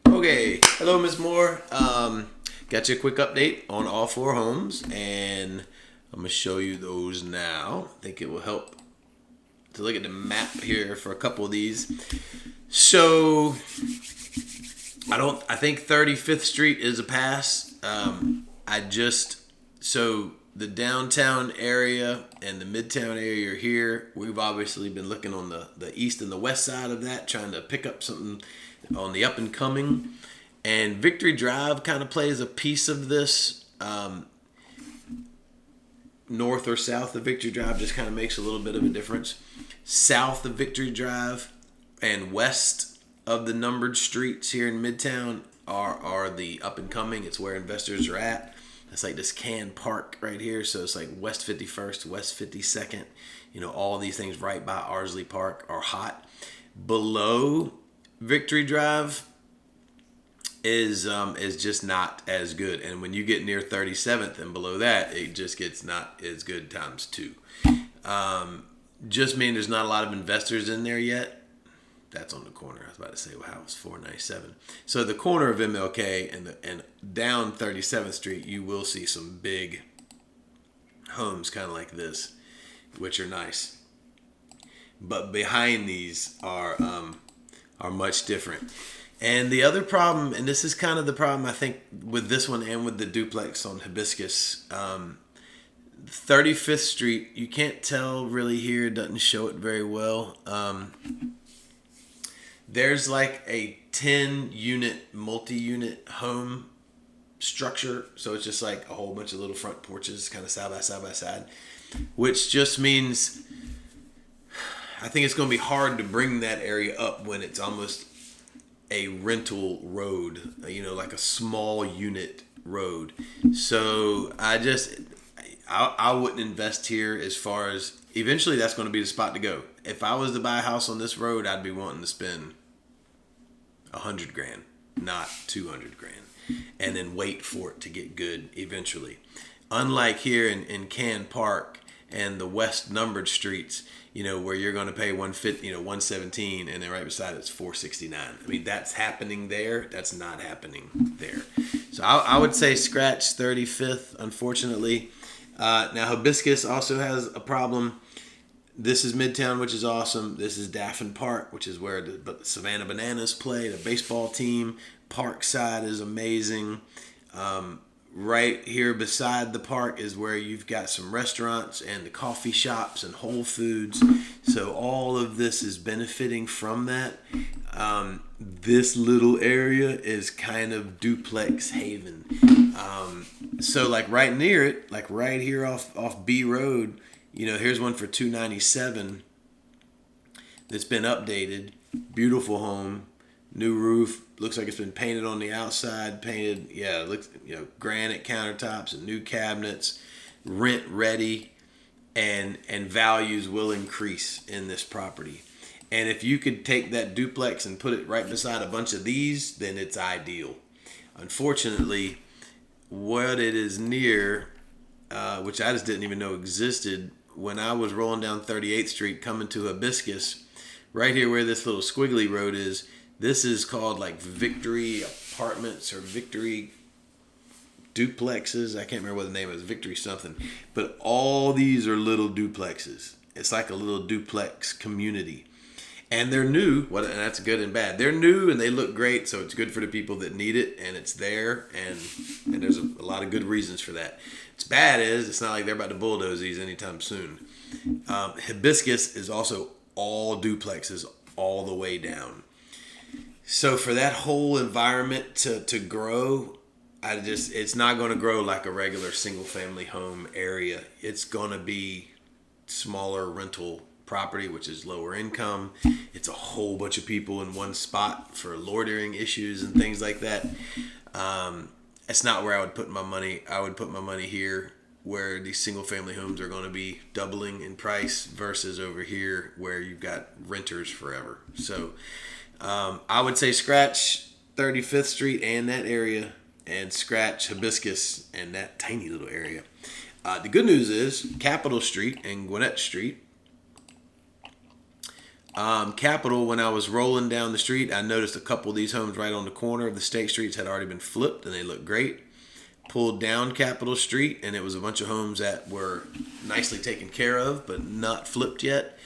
Okay, hello, Ms. Moore. Got you a quick update on all 4 homes, and I'm gonna show you those now. I think it will help to look at the map here for a couple of these. So, I think 35th Street is a pass. So the downtown area and the midtown area are here. We've obviously been looking on the east and the west side of that, trying to pick up something on the up and coming. And Victory Drive kind of plays a piece of this. North or south of Victory Drive just kind of makes a little bit of a difference. South of Victory Drive and west of the numbered streets here in Midtown are the up and coming. It's where investors are at. It's like this Can Park right here. So it's like West 51st, West 52nd. All these things right by Ardsley Park are hot. Below Victory Drive is just not as good. And when you get near 37th and below that, it just gets not as good times 2. Just mean there's not a lot of investors in there yet. That's on the corner. I was about to say, wow, it's 497. So the corner of MLK and down 37th Street, you will see some big homes kind of like this, which are nice. But behind these are much different. And the other problem, and this is kind of the problem I think with this one and with the duplex on Hibiscus, 35th Street, you can't tell really here. It doesn't show it very well. There's like a 10-unit, multi-unit home structure. So it's just like a whole bunch of little front porches kind of side by side, which just means I think it's going to be hard to bring that area up when it's almost a rental road, like a small unit road. So I wouldn't invest here as far as eventually that's going to be the spot to go. If I was to buy a house on this road, I'd be wanting to spend $100,000, not $200,000, and then wait for it to get good eventually. Unlike here in Can Park and the west numbered streets, where you're going to pay 150, 117, and then right beside it's 469. I mean, that's happening there. That's not happening there. So I would say scratch 35th, unfortunately. Now Hibiscus also has a problem. This is Midtown, which is awesome. This is Daffin Park, which is where the Savannah Bananas play, the baseball team. Parkside is amazing. Right here beside the park is where you've got some restaurants and the coffee shops and Whole Foods. So all of this is benefiting from that. This little area is kind of duplex haven. So like right near it, like right here off B Road, here's one for $297 that's been updated. Beautiful home, new roof. Looks like it's been painted on the outside. Painted, yeah. It looks, granite countertops and new cabinets. Rent ready, and values will increase in this property. And if you could take that duplex and put it right beside a bunch of these, then it's ideal. Unfortunately, what it is near, which I just didn't even know existed, when I was rolling down 38th Street coming to Hibiscus, right here where this little squiggly road is, this is called like Victory Apartments or Victory Duplexes. I can't remember what the name is, Victory something. But all these are little duplexes. It's like a little duplex community. And they're new, and that's good and bad. They're new and they look great, so it's good for the people that need it, and it's there, and there's a lot of good reasons for that. What's bad is it's not like they're about to bulldoze these anytime soon. Hibiscus is also all duplexes all the way down. So for that whole environment to grow, it's not going to grow like a regular single family home area. It's going to be smaller rental property, which is lower income. It's a whole bunch of people in one spot for loitering issues and things like that. It's not where I would put my money. I would put my money here where these single family homes are going to be doubling in price versus over here where you've got renters forever. So I would say scratch 35th Street and that area, and scratch Hibiscus and that tiny little area. The good news is Capitol Street and Gwinnett Street Capitol, when I was rolling down the street, I noticed a couple of these homes right on the corner of the state streets had already been flipped, and they looked great. Pulled down Capitol Street, and it was a bunch of homes that were nicely taken care of, but not flipped yet.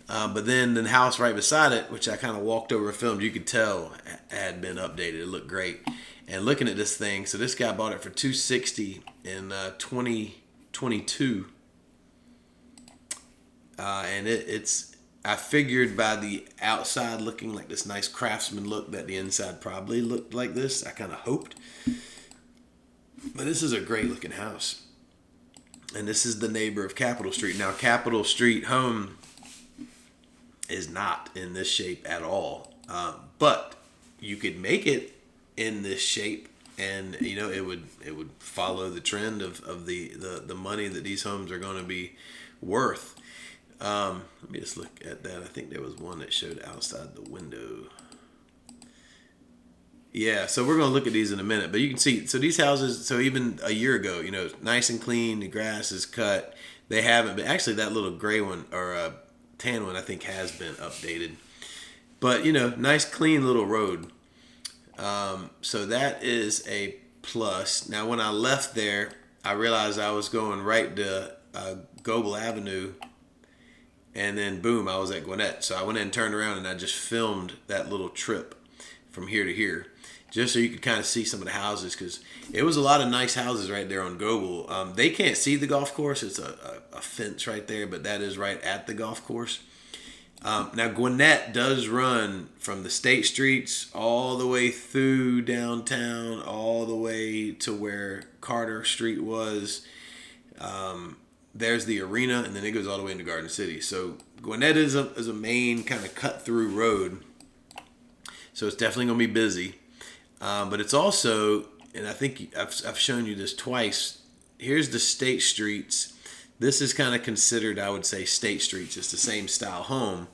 But then the house right beside it, which I kind of walked over and filmed, you could tell had been updated. It looked great. And looking at this thing, so this guy bought it for $260 in 2022, and it's. I figured by the outside looking like this nice craftsman look that the inside probably looked like this. I kind of hoped. But this is a great looking house. And this is the neighbor of Capitol Street. Now, Capitol Street home is not in this shape at all. But you could make it in this shape, and it would follow the trend of the money that these homes are going to be worth. Let me just look at that. I think there was one that showed outside the window. Yeah, so we're going to look at these in a minute. But you can see, so these houses, so even a year ago, nice and clean, the grass is cut. They haven't been, actually that little gray one, or tan one, I think has been updated. But, nice clean little road. So that is a plus. Now, when I left there, I realized I was going right to Goble Avenue, and then boom, I was at Gwinnett. So I went in and turned around, and I just filmed that little trip from here to here, just so you could kind of see some of the houses, because it was a lot of nice houses right there on Goble. They can't see the golf course. It's a fence right there, but that is right at the golf course. Now, Gwinnett does run from the state streets all the way through downtown, all the way to where Carter Street was. There's the arena, and then it goes all the way into Garden City. So Gwinnett is a main kind of cut-through road. So it's definitely going to be busy. But it's also, and I think I've shown you this twice, here's the state streets. This is kind of considered, I would say, state streets. It's the same style home.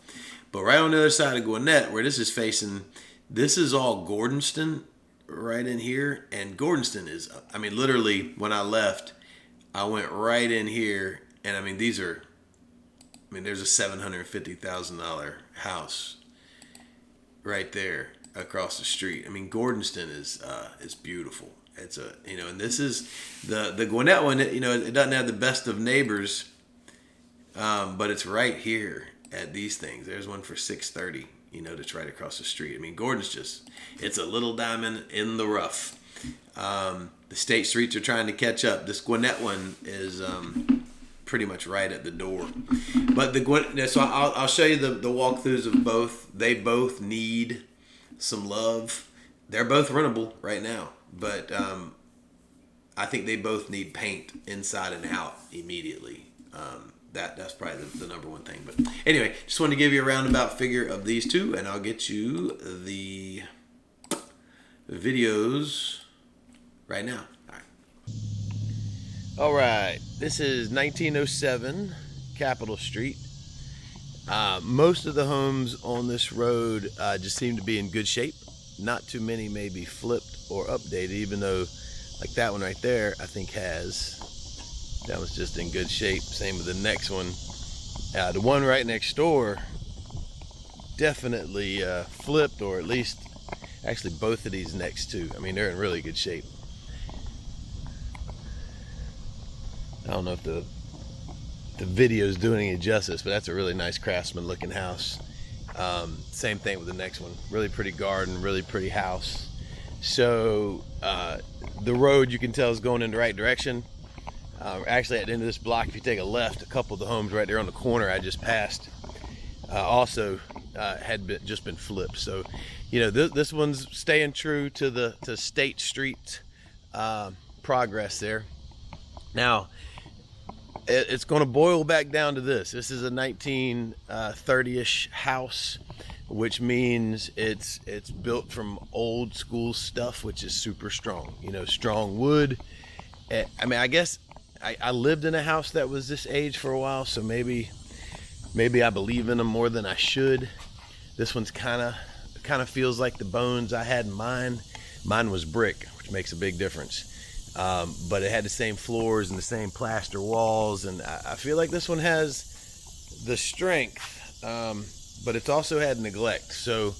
But right on the other side of Gwinnett, where this is facing, this is all Gordonston right in here. And Gordonston is, literally, when I left, I went right in here. And, there's a $750,000 house right there across the street. Gordonston is beautiful. It's and this is the Gwinnett one. It doesn't have the best of neighbors, but it's right here at these things. There's one for $630. That's right across the street. Gordon's it's a little diamond in the rough. The state streets are trying to catch up. This Gwinnett one is pretty much right at the door. But so I'll show you the walkthroughs of both. They both need some love. They're both rentable right now, but I think they both need paint inside and out immediately. That's probably the number one thing. But anyway, just wanted to give you a roundabout figure of these two, and I'll get you the videos right now. All right. This is 1907 Capitol Street. Most of the homes on this road just seem to be in good shape. Not too many may be flipped or updated, even though like that one right there, I think has. That was just in good shape. Same with the next one. The one right next door definitely flipped, or at least actually both of these next two. They're in really good shape. I don't know if the video's doing any justice, but that's a really nice craftsman looking house. Same thing with the next one. Really pretty garden, really pretty house. So the road, you can tell, is going in the right direction. Actually, at the end of this block, if you take a left, a couple of the homes right there on the corner I just passed also had just been flipped. So this one's staying true to State Street progress there. Now, it's going to boil back down to this. This is a 1930-ish house, which means it's built from old school stuff, which is super strong. Strong wood. I guess I lived in a house that was this age for a while, so maybe I believe in them more than I should. This one's kind of feels like the bones I had in mine. Mine was brick, which makes a big difference. But it had the same floors and the same plaster walls, and I feel like this one has the strength. but it's also had neglect. So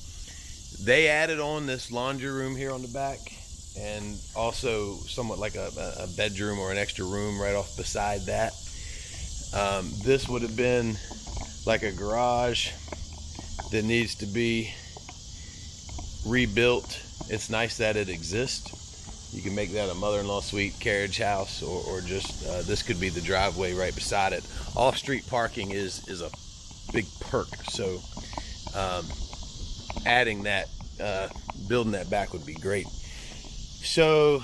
they added on this laundry room here on the back, and also somewhat like a bedroom or an extra room right off beside that. This would have been like a garage that needs to be rebuilt. It's nice that it exists. You can make that a mother-in-law suite, carriage house, or just this could be the driveway right beside it. Off-street parking is a big perk. So adding that, building that back would be great. So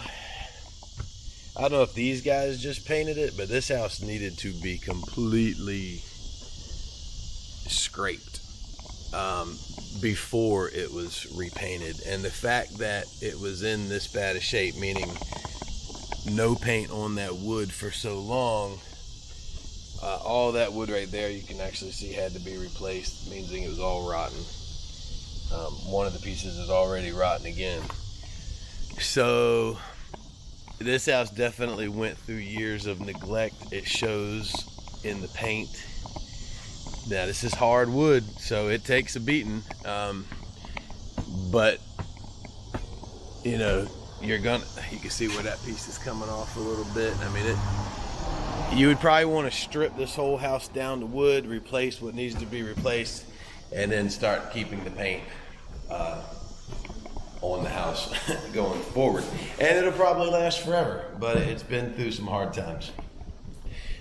I don't know if these guys just painted it, but this house needed to be completely scraped before it was repainted. And the fact that it was in this bad a shape, meaning no paint on that wood for so long, all that wood right there you can actually see had to be replaced, meaning it was all rotten. One of the pieces is already rotten again. So this house definitely went through years of neglect. It shows in the paint. Now this is hard wood, so it takes a beating. But you know, you can see where that piece is coming off a little bit. I mean, you would probably want to strip this whole house down to wood, replace what needs to be replaced, and then start keeping the paint on the house going forward. And it'll probably last forever, but it's been through some hard times.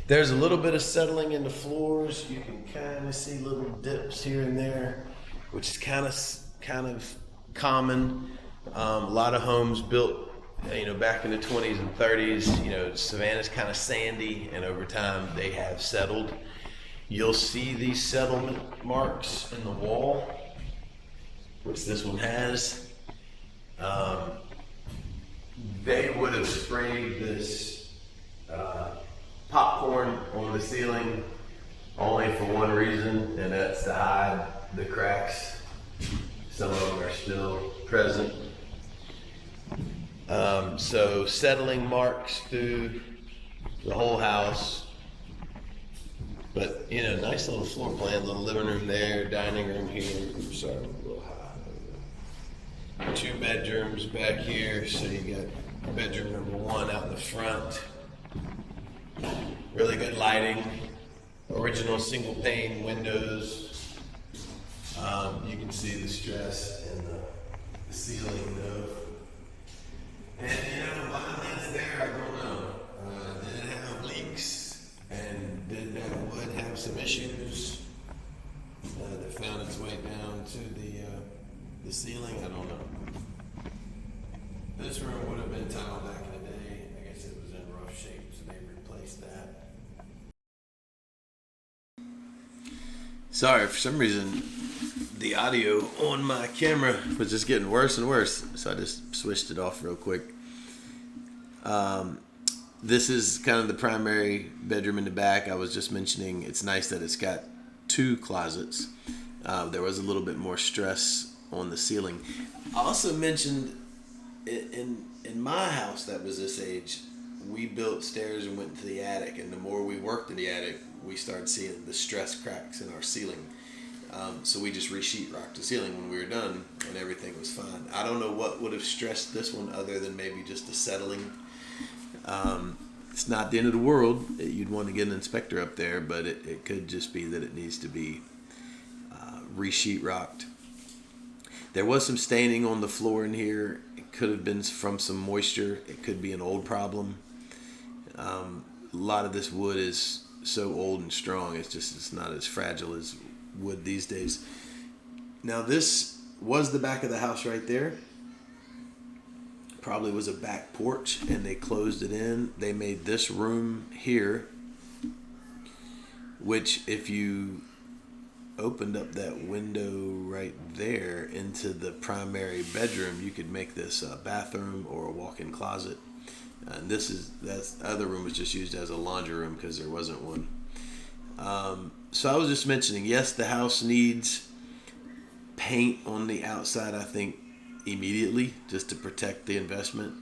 There's a little bit of settling in the floors. You can kind of see little dips here and there, which is kind of common. A lot of homes built, back in the 20s and 30s. Savannah's kind of sandy, and over time they have settled. You'll see these settlement marks in the wall, which this one has. They would have sprayed this popcorn on the ceiling only for one reason, and that's to hide the cracks. Some of them are still present. So settling marks through the whole house. But nice little floor plan, little living room there, dining room here. Sorry, I'm a little high. 2 bedrooms back here, so you got bedroom number 1 out in the front. Really good lighting, original single pane windows. You can see the stress in the ceiling though. And why that's there, I don't know. Did it have leaks? And did that wood have some issues that found its way down to the ceiling? I don't know. This room would have been tiled back in the day. I guess it was in rough shape, so they replaced that. Sorry, for some reason the audio on my camera was just getting worse and worse, so I just switched it off real quick. This is kind of the primary bedroom in the back. I was just mentioning it's nice that it's got 2 closets. There was a little bit more stress on the ceiling. I also mentioned in my house that was this age, we built stairs and went to the attic, and the more we worked in the attic, we started seeing the stress cracks in our ceiling. So we just re-sheetrocked the ceiling when we were done, and everything was fine. I don't know what would have stressed this one other than maybe just the settling. It's not the end of the world. You'd want to get an inspector up there, but it could just be that it needs to be re-sheetrocked. There was some staining on the floor in here. It could have been from some moisture. It could be an old problem. A lot of this wood is so old and strong. It's not as fragile as wood these days. Now this was the back of the house right there. Probably was a back porch, and they closed it in. They made this room here, which if you opened up that window right there into the primary bedroom, you could make this a bathroom or a walk-in closet. And that other room was just used as a laundry room because there wasn't one. So I was just mentioning, yes, the house needs paint on the outside, I think, immediately, just to protect the investment.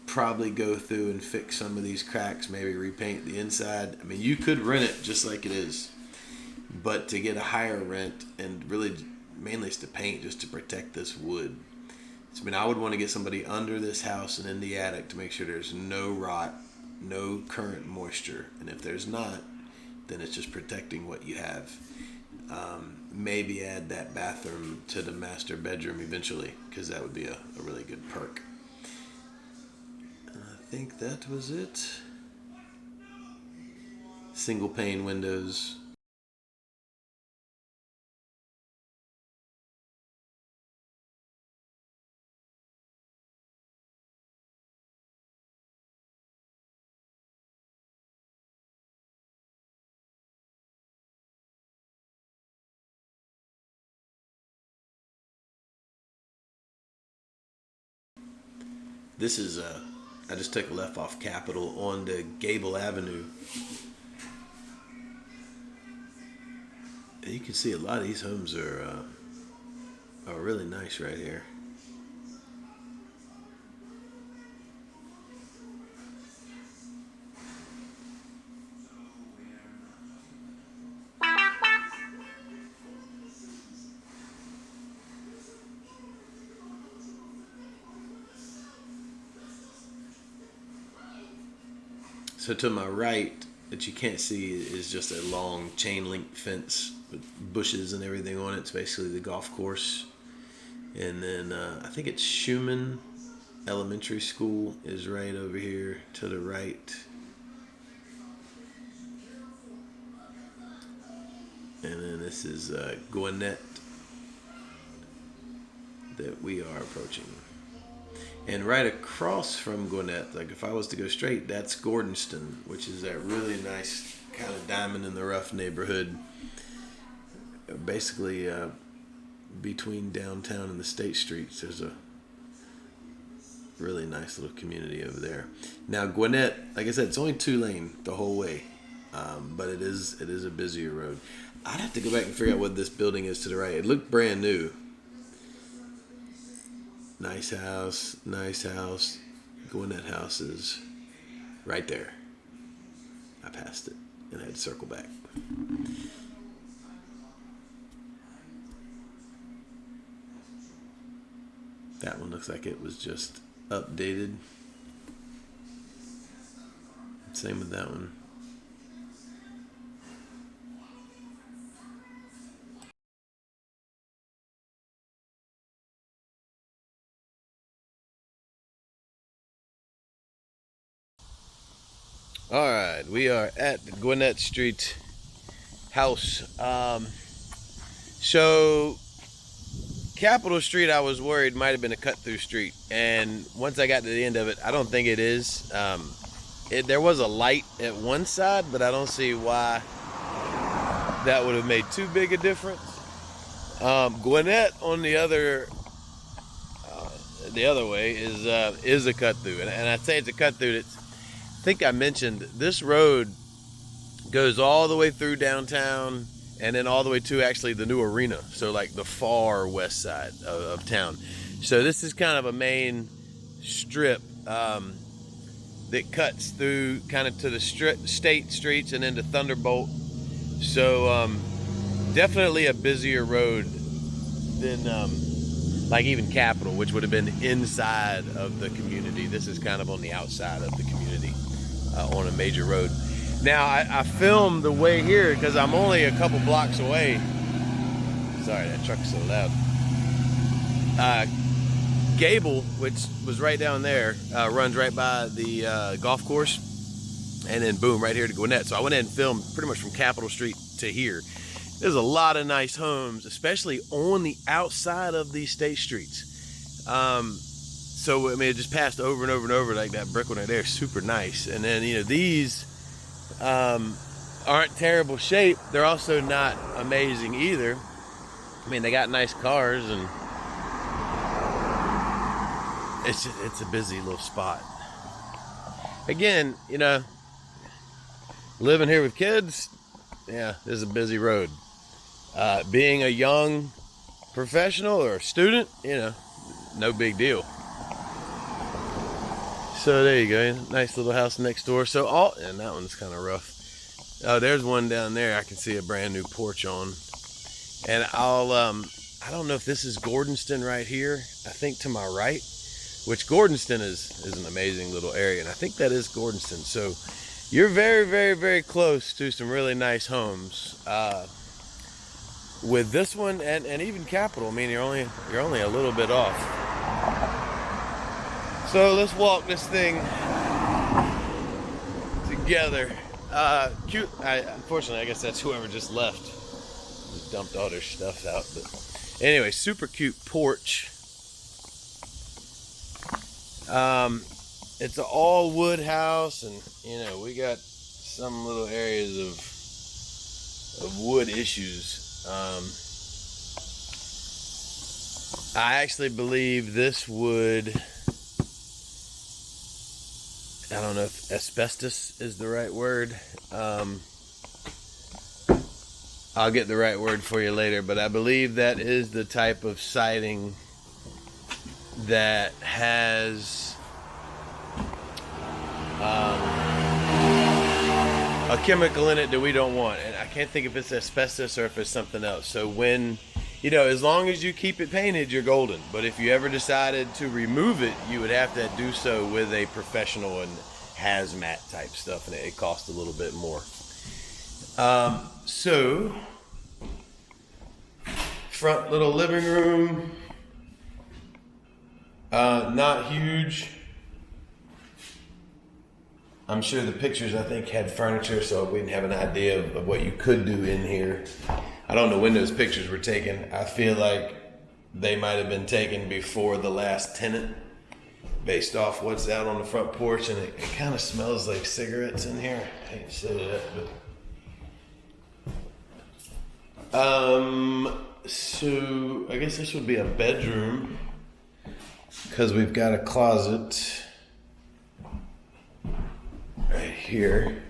Probably go through and fix some of these cracks, maybe repaint the inside. I mean, you could rent it just like it is. but to get a higher rent, and really mainly it's to paint, just to protect this wood. I mean, I would want to get somebody under this house and in the attic to make sure there's no rot, no current moisture, and if there's not, then it's just protecting what you have. Maybe add that bathroom to the master bedroom eventually, because that would be a really good perk. I think that was it. Single pane windows. This is I just took a left off Capitol on the Gable Avenue. And you can see a lot of these homes are really nice right here. So to my right, that you can't see, is just a long chain link fence with bushes and everything on it. It's basically the golf course. And then I think it's Schumann Elementary School is right over here to the right. And then this is Gwinnett that we are approaching. And right across from Gwinnett, like if I was to go straight, that's Gordonston, which is that really nice kind of diamond in the rough neighborhood. Basically, between downtown and the State Streets, there's a really nice little community over there. Now Gwinnett, like I said, it's only 2-lane the whole way, but it is a busier road. I'd have to go back and figure out what this building is to the right. It looked brand new. Nice house, nice house. Gwinnett house is right there. I passed it and I had to circle back. That one looks like it was just updated. Same with that one. All right, we are at the Gwinnett Street house. So Capitol Street, I was worried might have been a cut-through street, and once I got to the end of it, I don't think it is. There was a light at one side, but I don't see why that would have made too big a difference. Gwinnett on the other way is a cut-through, and I say it's a cut-through. I think I mentioned this road goes all the way through downtown and then all the way to actually the new arena. So like the far west side of town. So this is kind of a main strip that cuts through kind of to the state streets and into Thunderbolt. So definitely a busier road than like even Capitol, which would have been inside of the community. This is kind of on the outside of the community. On a major road. Now I filmed the way here because I'm only a couple blocks away. Sorry, that truck's so loud. Gable, which was right down there, runs right by the golf course, and then boom, right here to Gwinnett. So I went in and filmed pretty much from Capitol Street to here. There's a lot of nice homes, especially on the outside of these state streets. So I mean, it just passed over and over and over, like that brick one right there, super nice. And then these aren't terrible shape. They're also not amazing either. I mean, they got nice cars, and it's a busy little spot. Again, living here with kids, yeah, this is a busy road. Being a young professional or student, no big deal. So there you go, nice little house next door. And that one's kind of rough. Oh, there's one down there. I can see a brand new porch on. And I don't know if this is Gordonston right here. I think to my right, which Gordonston is an amazing little area. And I think that is Gordonston. So you're very, very, very close to some really nice homes. With this one and even Capitol, I mean, you're only a little bit off. So let's walk this thing together. Cute. Unfortunately, I guess that's whoever just left. Just dumped all their stuff out. But anyway, super cute porch. It's an all wood house, and we got some little areas of wood issues. I actually believe this wood, I don't know if asbestos is the right word. I'll get the right word for you later, but I believe that is the type of siding that has a chemical in it that we don't want. And I can't think if it's asbestos or if it's something else. So when, as long as you keep it painted, you're golden. But if you ever decided to remove it, you would have to do so with a professional and hazmat type stuff, and it costs a little bit more. So front little living room, not huge. I'm sure the pictures, I think, had furniture, so we didn't have an idea of what you could do in here. I don't know when those pictures were taken. I feel like they might have been taken before the last tenant, based off what's out on the front porch, and it kind of smells like cigarettes in here. I hate to say that, but so I guess this would be a bedroom because we've got a closet right here.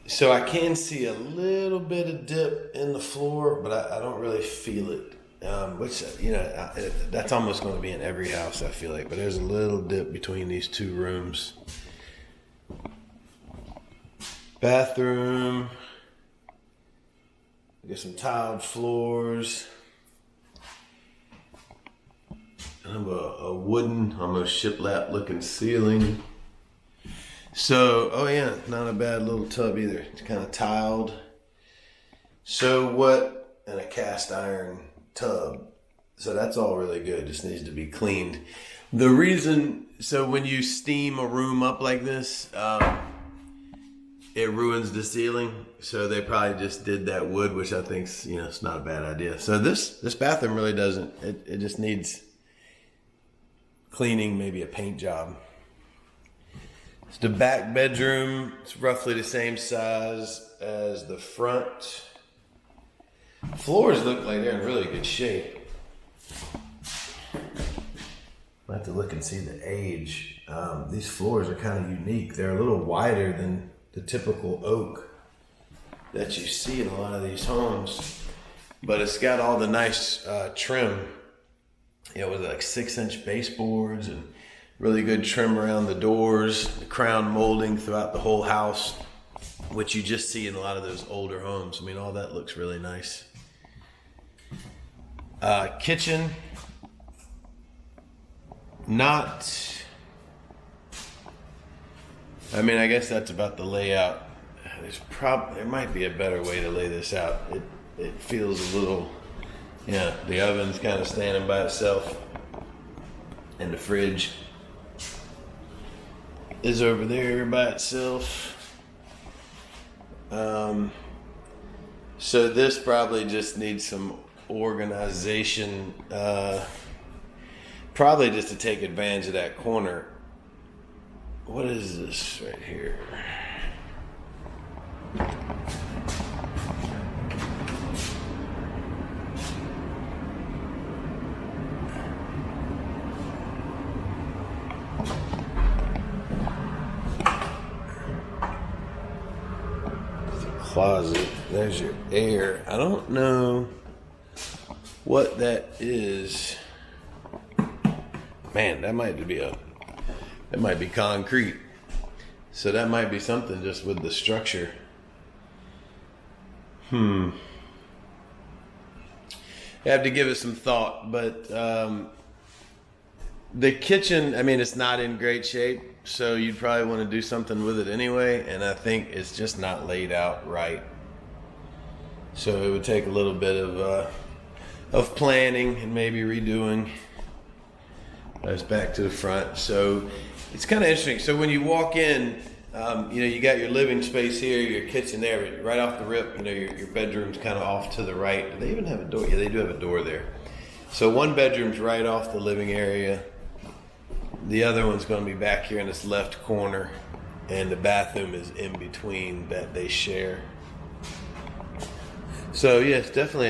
So I can see a little bit of dip in the floor, but I don't really feel it. Which, that's almost going to be in every house, I feel like. But there's a little dip between these two rooms. Bathroom. Get some tiled floors. Kind of a wooden, almost shiplap looking ceiling. So, not a bad little tub either. It's kind of tiled. And a cast iron tub. So that's all really good. Just needs to be cleaned. The reason, so when you steam a room up like this, it ruins the ceiling. So they probably just did that wood, which I think's, it's not a bad idea. So this bathroom really doesn't, it just needs cleaning, maybe a paint job. It's the back bedroom. It's roughly the same size as the front. Floors look like they're in really good shape. I'll have to look and see the age. These floors are kind of unique. They're a little wider than the typical oak that you see in a lot of these homes. But it's got all the nice trim. With like 6-inch baseboards and really good trim around the doors, the crown molding throughout the whole house, which you just see in a lot of those older homes. I mean, all that looks really nice. Kitchen, I guess that's about the layout. There might be a better way to lay this out. It feels a little, the oven's kind of standing by itself, and the fridge is over there by itself. So this probably just needs some organization, probably just to take advantage of that corner. What is this right here? Closet. There's your air. I don't know what that is. Man, that might be a It might be concrete. So that might be something just with the structure. I have to give it some thought, but the kitchen, I mean, it's not in great shape, so you'd probably want to do something with it anyway, and I think it's just not laid out right. So it would take a little bit of planning and maybe redoing. That's back to the front. So it's kind of interesting. So when you walk in, you got your living space here, your kitchen there, but right off the rip, your bedroom's kind of off to the right. Do they even have a door? Yeah, they do have a door there. So one bedroom's right off the living area. The other one's going to be back here in this left corner, and the bathroom is in between that they share. So yeah, it's definitely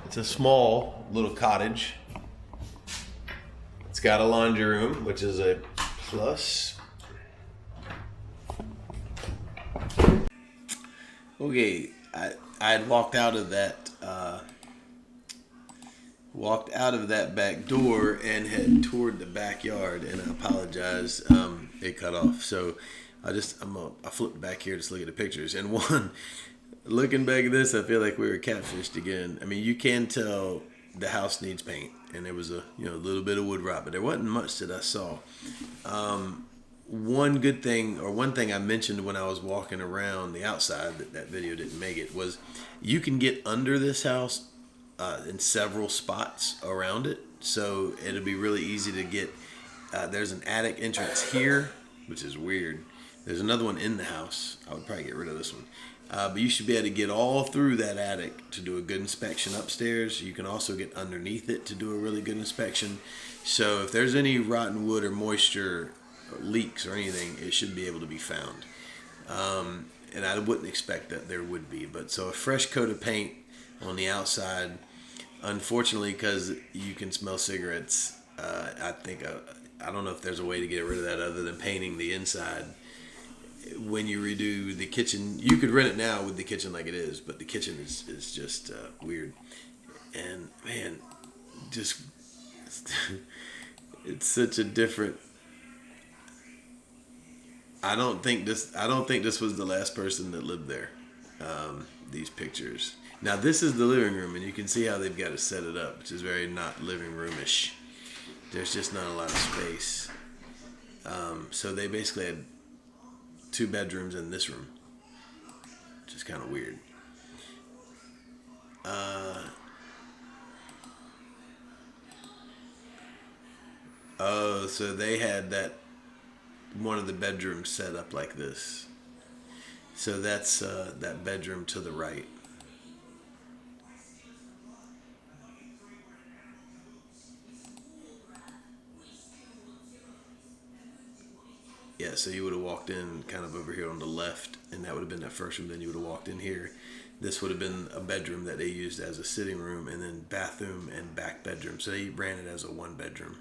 it's a small little cottage. It's got a laundry room, which is a plus. Okay, I had walked out of that back door and head toward the backyard, and I apologize, it cut off. So I flipped back here to look at the pictures, and looking back at this, I feel like we were catfished again. I mean, you can tell the house needs paint, and there was a little bit of wood rot, but there wasn't much that I saw. One thing I mentioned when I was walking around the outside that video didn't make it was you can get under this house in several spots around it, so it'll be really easy to get. There's an attic entrance here, which is weird. There's another one in the house. I would probably get rid of this one. But you should be able to get all through that attic to do a good inspection upstairs. You can also get underneath it to do a really good inspection. So if there's any rotten wood or moisture or leaks or anything, it should be able to be found. And I wouldn't expect that there would be. But so a fresh coat of paint on the outside. Unfortunately, because you can smell cigarettes, I don't know if there's a way to get rid of that other than painting the inside. When you redo the kitchen, you could rent it now with the kitchen like it is, but the kitchen is just weird. And man, just it's such a different. I don't think this was the last person that lived there. These pictures. Now this is the living room, and you can see how they've got to set it up, which is very not living roomish. There's just not a lot of space. So they basically had 2 bedrooms in this room, which is kind of weird. So they had one of the bedrooms set up like this. So that's that bedroom to the right. Yeah, so you would have walked in kind of over here on the left, and that would have been that first room. Then you would have walked in here. This would have been a bedroom that they used as a sitting room, and then bathroom and back bedroom. So they ran it as a 1 bedroom.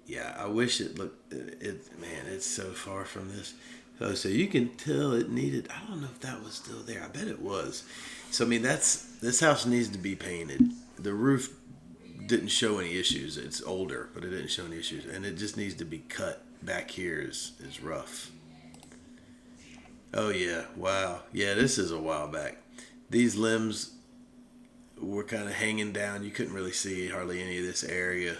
Yeah, I wish it looked. Man, it's so far from this. So you can tell it needed. I don't know if that was still there. I bet it was. So I mean, this house needs to be painted. The roof didn't show any issues. It's older, but it didn't show any issues, and it just needs to be cut. Back here is rough. Oh yeah, wow. Yeah, this is a while back. These limbs were kind of hanging down. You couldn't really see hardly any of this area.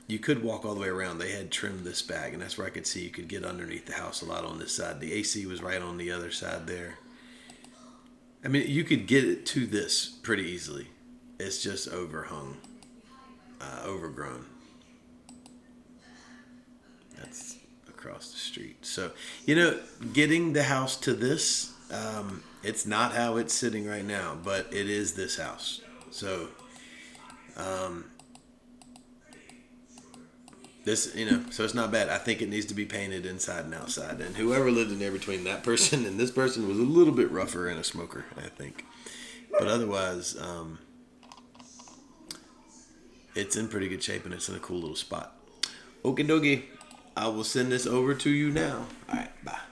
You could walk all the way around. They had trimmed this back, and that's where I could see you could get underneath the house a lot on this side. The AC was right on the other side there. I mean, you could get it to this pretty easily. It's just overgrown. That's across the street. So, getting the house to this, it's not how it's sitting right now, but it is this house. So, so it's not bad. I think it needs to be painted inside and outside. And whoever lived in there between that person and this person was a little bit rougher and a smoker, I think. But otherwise, it's in pretty good shape, and it's in a cool little spot. Okie dokie. I will send this over to you now. All right, bye.